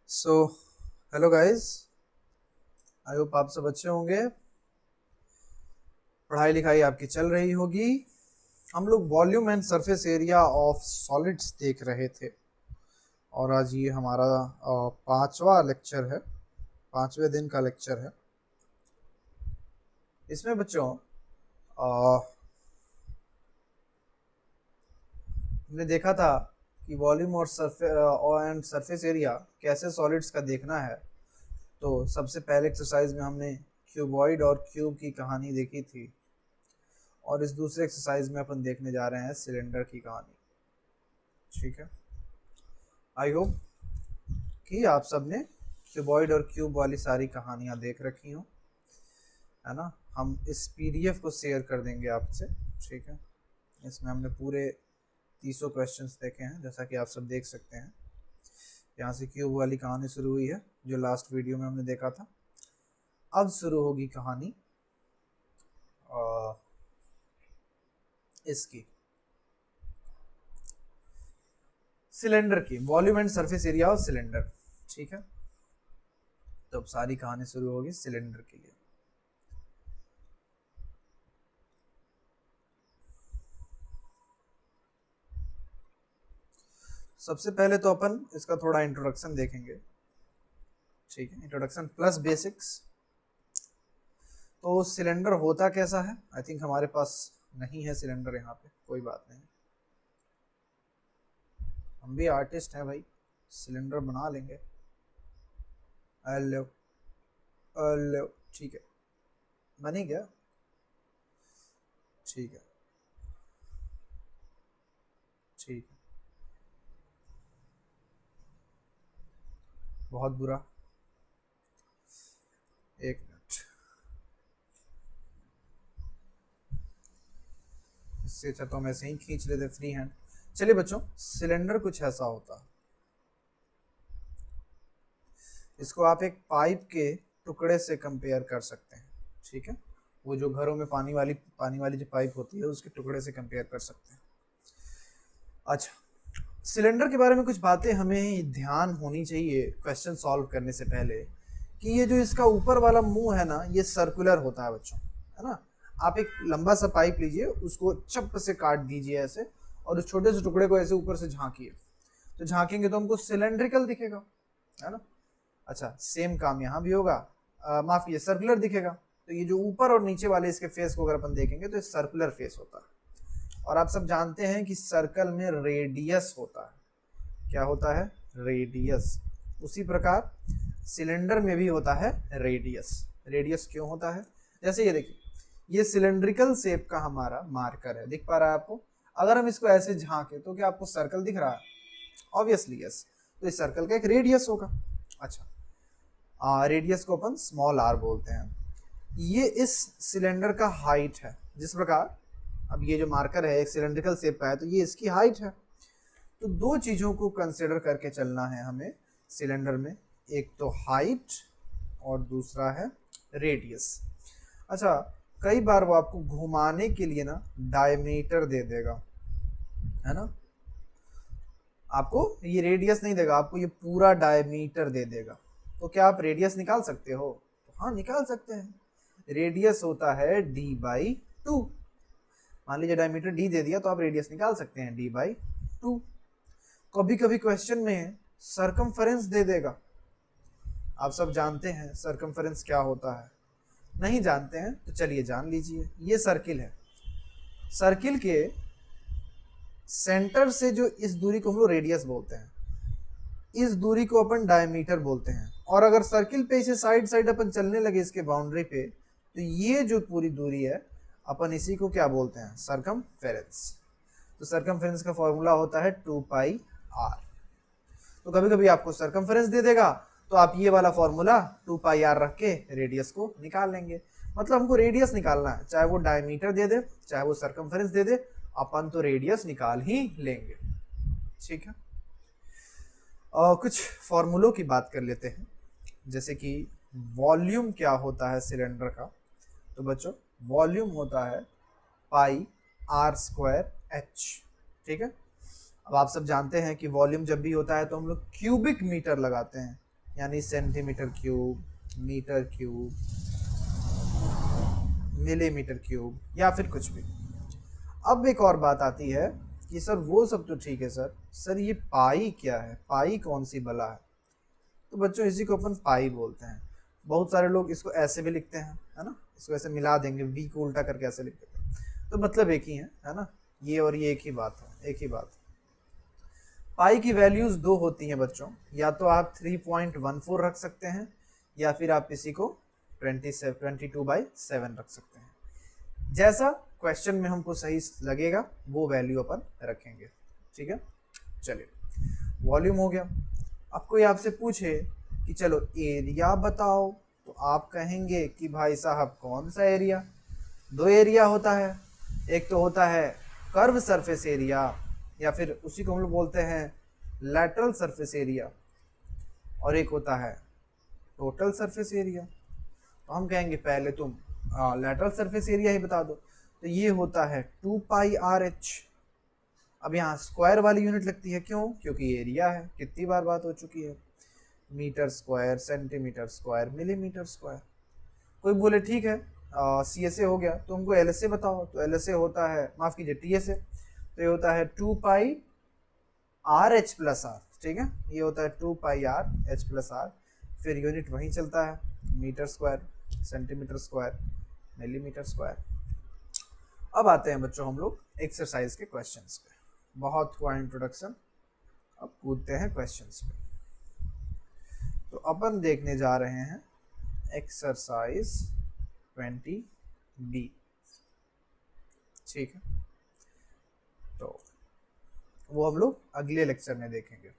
So hello guys. I hope आप सब अच्छे होंगे। पढ़ाई लिखाई आपकी चल रही होगी। हम लोग volume and surface area of solids देख रहे थे और आज ये हमारा पांचवा लेक्चर है, पांचवें दिन का लेक्चर है। इसमें बच्चों हमने देखा था कि वॉल्यूम और सरफेस एरिया कैसे सॉलिड्स का देखना है। तो सबसे पहले एक्सरसाइज में हमने क्यूबॉइड और क्यूब की कहानी देखी थी और इस दूसरे एक्सरसाइज में अपन देखने जा रहे हैं सिलेंडर की कहानी। ठीक है, आई होप कि आप सबने क्यूबॉइड और क्यूब वाली सारी कहानियां देख रखी हो, है ना। हम इस पीडीएफ को शेयर कर देंगे आपसे। ठीक है, इसमें हमने पूरे 300 क्वेश्चंस देखे हैं, जैसा कि आप सब देख सकते हैं। यहाँ से क्यूब वाली कहानी शुरू हुई है जो लास्ट वीडियो में हमने देखा था। अब शुरू होगी कहानी इसकी सिलेंडर की, volume and surface area of cylinder. ठीक है, तो अब सारी कहानी शुरू होगी सिलेंडर के लिए। सबसे पहले तो अपन इसका थोड़ा इंट्रोडक्शन देखेंगे। ठीक है, इंट्रोडक्शन प्लस बेसिक्स। तो सिलेंडर होता कैसा है? आई थिंक हमारे पास नहीं है सिलेंडर यहाँ पे, कोई बात नहीं, हम भी आर्टिस्ट हैं भाई, सिलेंडर बना लेंगे। हेलो हेलो, ठीक है, बनी गया। ठीक है, ठीक है, बहुत बुरा। एक मिनट, इससे अच्छा तो हम ऐसे ही खींच लेते फ्री हैंड। चलिए बच्चों, सिलेंडर कुछ ऐसा होता है। इसको आप एक पाइप के टुकड़े से कंपेयर कर सकते हैं। ठीक है, वो जो घरों में पानी वाली जो पाइप होती है उसके टुकड़े से कंपेयर कर सकते हैं। अच्छा, सिलेंडर के बारे में कुछ बातें हमें ध्यान होनी चाहिए क्वेश्चन सॉल्व करने से पहले, कि ये जो इसका ऊपर वाला मुंह है ना, ये सर्कुलर होता है बच्चों, है ना। आप एक लंबा सा पाइप लीजिए, उसको चप से काट दीजिए ऐसे, और उस छोटे से टुकड़े को ऐसे ऊपर से झांकिए, तो झांकेंगे तो हमको सिलेंड्रिकल दिखेगा, है ना। अच्छा, सेम काम यहाँ भी होगा, माफ कीजिए, सर्कुलर दिखेगा। तो ये जो ऊपर और नीचे वाले इसके फेस को अगर अपन देखेंगे तो ये सर्कुलर फेस होता है। और आप सब जानते हैं कि सर्कल में रेडियस होता है। क्या होता है? रेडियस। उसी प्रकार सिलेंडर में भी होता है रेडियस। रेडियस क्यों होता है? जैसे ये देखिए, ये सिलेंड्रिकल शेप का हमारा मार्कर है, दिख पा रहा है आपको? अगर हम इसको ऐसे झांके तो क्या आपको सर्कल दिख रहा है? Obviously yes. तो इस सर्कल का एक रेडियस होगा। अच्छा, रेडियस को अपन स्मॉल आर बोलते हैं। ये इस सिलेंडर का हाइट है। जिस प्रकार अब ये जो मार्कर है एक सिलेंड्रिकल शेप का है, तो ये इसकी हाइट है। तो दो चीजों को कंसिडर करके चलना है हमें सिलेंडर में, एक तो हाइट और दूसरा है रेडियस। अच्छा, कई बार वो आपको घुमाने के लिए ना डायमीटर दे देगा, है ना। आपको ये रेडियस नहीं देगा, आपको ये पूरा डायमीटर दे देगा। तो क्या आप रेडियस निकाल सकते हो? तो हाँ, निकाल सकते हैं। रेडियस होता है d/2। मान लीजिए डायमीटर d दे दिया तो आप रेडियस निकाल सकते हैं d/2। कभी कभी क्वेश्चन में सरकमफेरेंस दे देगा। आप सब जानते हैं सरकमफेरेंस क्या होता है? नहीं जानते हैं तो चलिए जान लीजिए। ये सर्किल है, सर्किल के सेंटर से जो इस दूरी को हम लोग रेडियस बोलते हैं, इस दूरी को अपन डायमीटर बोलते हैं। और अगर सर्किल पे इसे साइड साइड अपन चलने लगे इसके बाउंड्री पे, तो ये जो पूरी दूरी है अपन इसी को क्या बोलते हैं? सरकमफेरेंस। तो सरकमफेरेंस का फॉर्मूला होता है 2πr। तो कभी कभी आपको सरकमफेरेंस दे देगा तो आप ये वाला फॉर्मूला 2πr रख के रेडियस को निकाल लेंगे। मतलब हमको रेडियस निकालना है, चाहे वो डायमीटर दे दे चाहे वो सरकमफेरेंस दे दे, अपन तो रेडियस निकाल ही लेंगे। ठीक है, कुछ फॉर्मूलों की बात कर लेते हैं, जैसे कि वॉल्यूम क्या होता है सिलेंडर का। तो बच्चों, वॉल्यूम होता है πr²h। ठीक है, अब आप सब जानते हैं कि वॉल्यूम जब भी होता है तो हम लोग क्यूबिक मीटर लगाते हैं। यानी centimetre cube, metre cube, millimetre cube या फिर कुछ भी। अब एक और बात आती है कि सर वो सब तो ठीक है सर ये पाई क्या है, पाई कौन सी बला है? तो बच्चों इसी को अपन पाई बोलते हैं। बहुत सारे लोग इसको ऐसे भी लिखते हैं, है ना, इसको ऐसे मिला देंगे, वी को उल्टा करके ऐसे लिख देते हैं, तो मतलब एक ही है ना, ये और ये एक ही बात है, एक ही बात। पाई की वैल्यूज दो होती हैं बच्चों, या तो आप 3.14 रख सकते हैं या फिर आप इसी को 22/7 रख सकते हैं। जैसा क्वेश्चन में हमको सही लगेगा वो वैल्यू अपन रखेंगे, ठीक है। चलिए, वॉल्यूम हो गया। अब कोई आपसे पूछे कि चलो एरिया बताओ, तो आप कहेंगे कि भाई साहब कौन सा एरिया? दो एरिया होता है, एक तो होता है कर्व सरफेस एरिया, या फिर उसी को हम लोग बोलते हैं लैटरल सरफेस एरिया, और एक होता है टोटल सरफेस एरिया। तो हम कहेंगे पहले तुम लैटरल सरफेस एरिया ही बता दो, तो ये होता है 2πRH। अब यहाँ स्क्वायर वाली यूनिट लगती है, क्यों? क्योंकि एरिया है, कितनी बार बात हो चुकी है, metre square, centimetre square, millimetre square. कोई बोले ठीक है CSA हो गया, तो हमको LSA बताओ, तो LSA होता है, माफ कीजिए TSA, तो ये होता है 2πRH+R, ठीक है, ये होता है 2πRH+R। फिर यूनिट वहीं चलता है, metre square, centimetre square, millimetre square. अब आते हैं बच्चों हम लोग एक्सरसाइज के क्वेश्चंस पे। बहुत हुआ इंट्रोडक्शन, अब कूदते हैं क्वेश्चंस पे। तो अपन देखने जा रहे हैं एक्सरसाइज 20B, ठीक है, तो वो हम लोग अगले लेक्चर में देखेंगे।